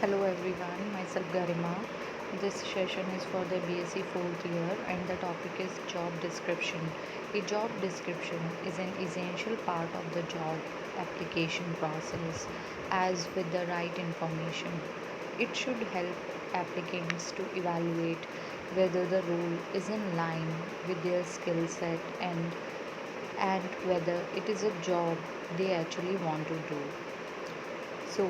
Hello everyone, myself Garima. This session is for the BSc 4th year and the topic is job description. A job description is an essential part of the job application process as with the right information. It should help applicants to evaluate whether the role is in line with their skill set and whether it is a job they actually want to do. So,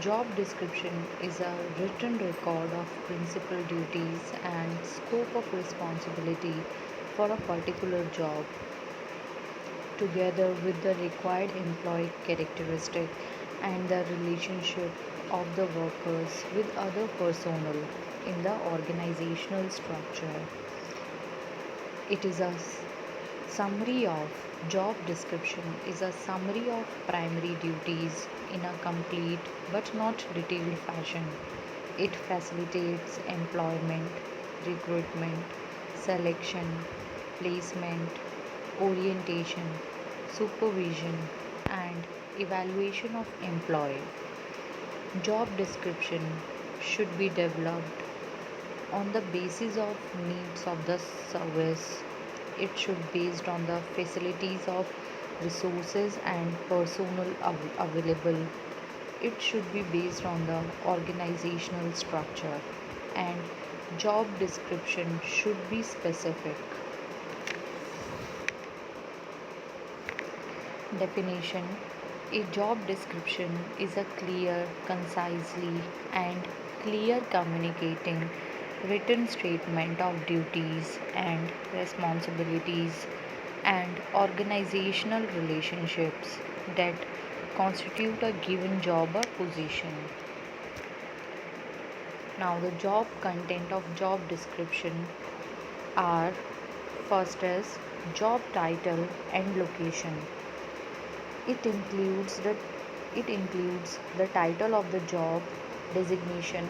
job description is a written record of principal duties and scope of responsibility for a particular job, together with the required employee characteristic and the relationship of the workers with other personnel in the organizational structure. It is a summary of job description is a summary of primary duties in a complete but not detailed fashion. It facilitates employment, recruitment, selection, placement, orientation, supervision, and evaluation of employee. Job description should be developed on the basis of needs of the service. It should based on the facilities of resources and personnel available. It should be based on the organizational structure, and job description should be specific. Definition: a job description is a clear, concisely, and clear communicating written statement of duties and responsibilities and organizational relationships that constitute a given job or position. Now, the job content of job description are: first is job title and location. It includes the it includes the title of the job, designation,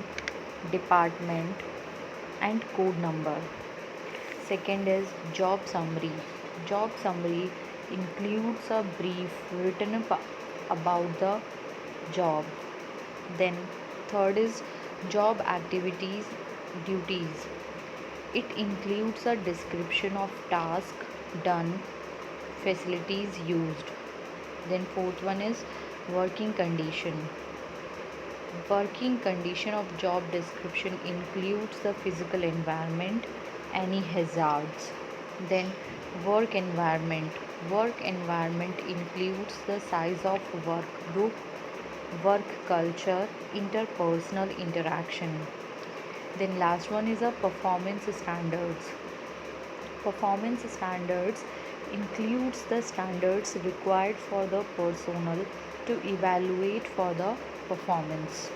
department, and code number. Second is job summary. Job summary includes a brief written about the job. Then third is job activities, duties. It includes a description of task done, facilities used. Then fourth one is working condition. Working condition of job description includes the physical environment, any hazards. Then work environment. Work environment includes the size of work group, work culture, interpersonal interaction. Then last one is a performance standards. Performance standards includes the standards required for the personnel to evaluate for the performance.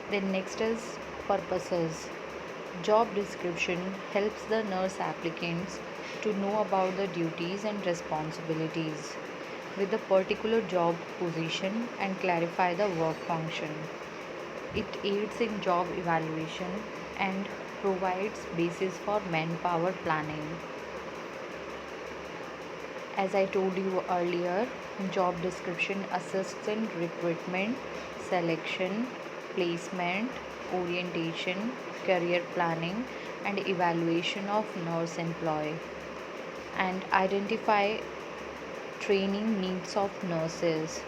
Then next is purposes. Job description helps the nurse applicants to know about the duties and responsibilities with the particular job position and clarify the work function. It aids in job evaluation and provides basis for manpower planning. As I told you earlier, job description assists in recruitment, selection, placement, orientation, career planning, and evaluation of nurse employee, and identify training needs of nurses.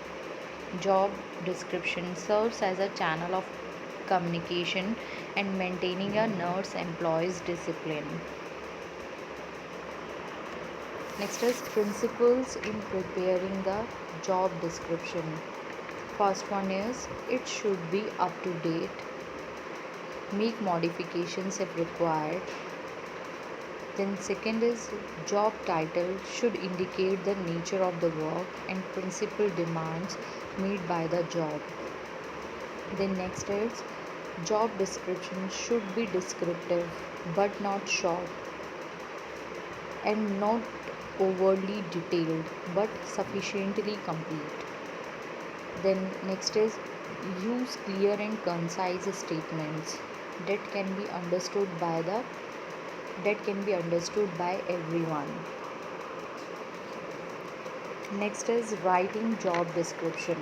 Job description serves as a channel of communication and maintaining a nurse employee's discipline. Next is principles in preparing the job description. First one is it should be up to date. Make modifications if required. Then second is job title should indicate the nature of the work and principal demands made by the job. Then next is job description should be descriptive but not short, and not overly detailed but sufficiently complete. Then next is use clear and concise statements that can be understood by everyone. Next is writing job description.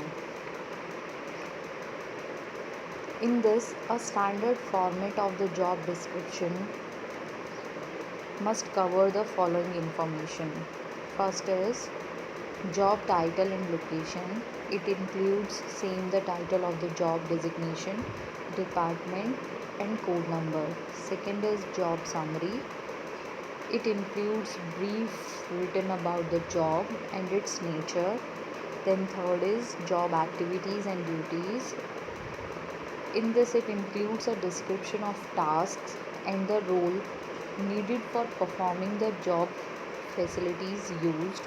In this, a standard format of the job description must cover the following information. First is job title and location. It includes same the title of the job designation, department and code number. Second is job summary. It includes brief written about the job and its nature. Then third is job activities and duties. In this it includes a description of tasks and the role needed for performing the job, facilities used.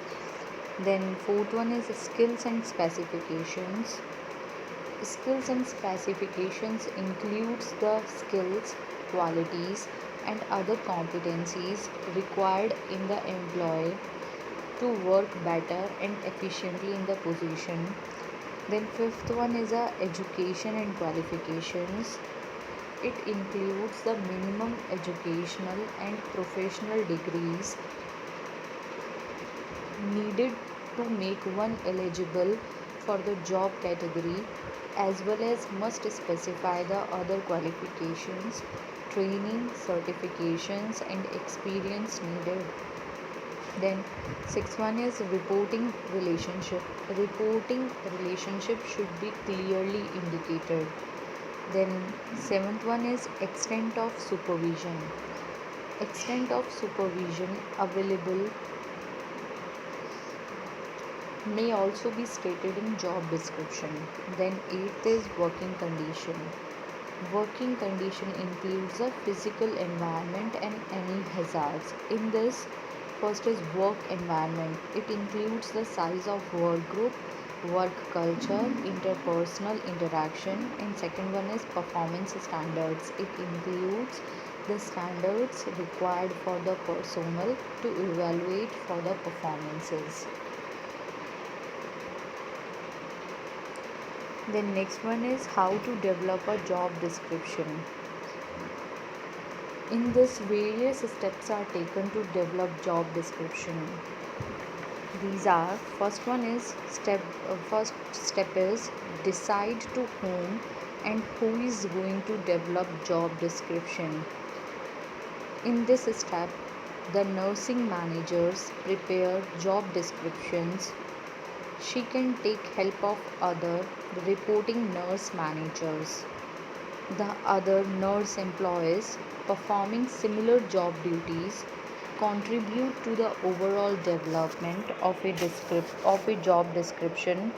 Then fourth one is skills and specifications. Skills and specifications includes the skills, qualities and other competencies required in the employee to work better and efficiently in the position. Then fifth one is education and qualifications. It includes the minimum educational and professional degrees needed to make one eligible for the job category, as well as must specify the other qualifications, training, certifications and experience needed. Then sixth one is reporting relationship. Reporting relationship should be clearly indicated. Then seventh one is extent of supervision. Extent of supervision available may also be stated in job description. Then eighth is working condition. Working condition includes the physical environment and any hazards. In this, first is work environment. It includes the size of work group, work culture, interpersonal interaction, and second one is performance standards. It includes the standards required for the personnel to evaluate for the performances. Then next one is how to develop a job description. In this, various steps are taken to develop job description. These are first step is decide to whom and who is going to develop job description. In this step, the nursing managers prepare job descriptions. She can take help of other reporting nurse managers. The other nurse employees performing similar job duties contribute to the overall development of a job description,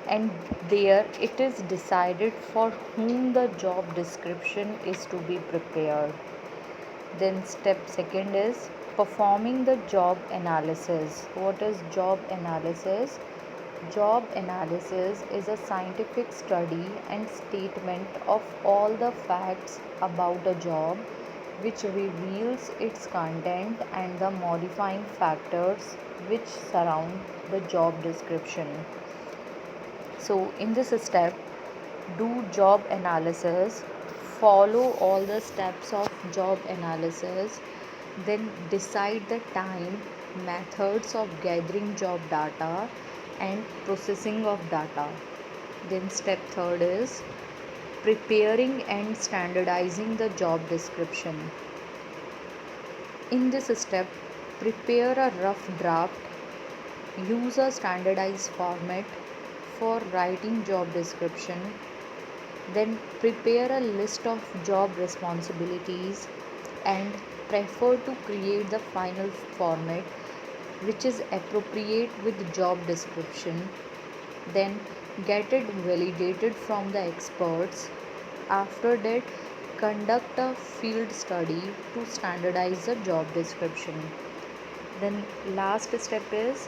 and there it is decided for whom the job description is to be prepared. Then step second is performing the job analysis. What is job analysis? Job analysis is a scientific study and statement of all the facts about a job, which reveals its content and the modifying factors which surround the job description. So, in this step, do job analysis, follow all the steps of job analysis, then decide the time, methods of gathering job data, and processing of data. Then, step third is preparing and standardizing the job description. In this step, prepare a rough draft, use a standardized format for writing job description, then prepare a list of job responsibilities and prefer to create the final format which is appropriate with job description. Then get it validated from the experts. After that, conduct a field study to standardize the job description. Then last step is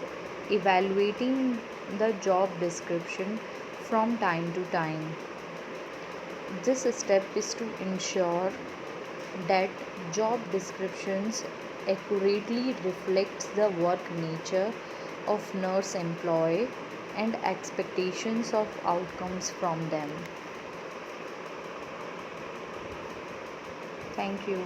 evaluating the job description from time to time. This step is to ensure that job descriptions accurately reflects the work nature of nurse employee and expectations of outcomes from them. Thank you.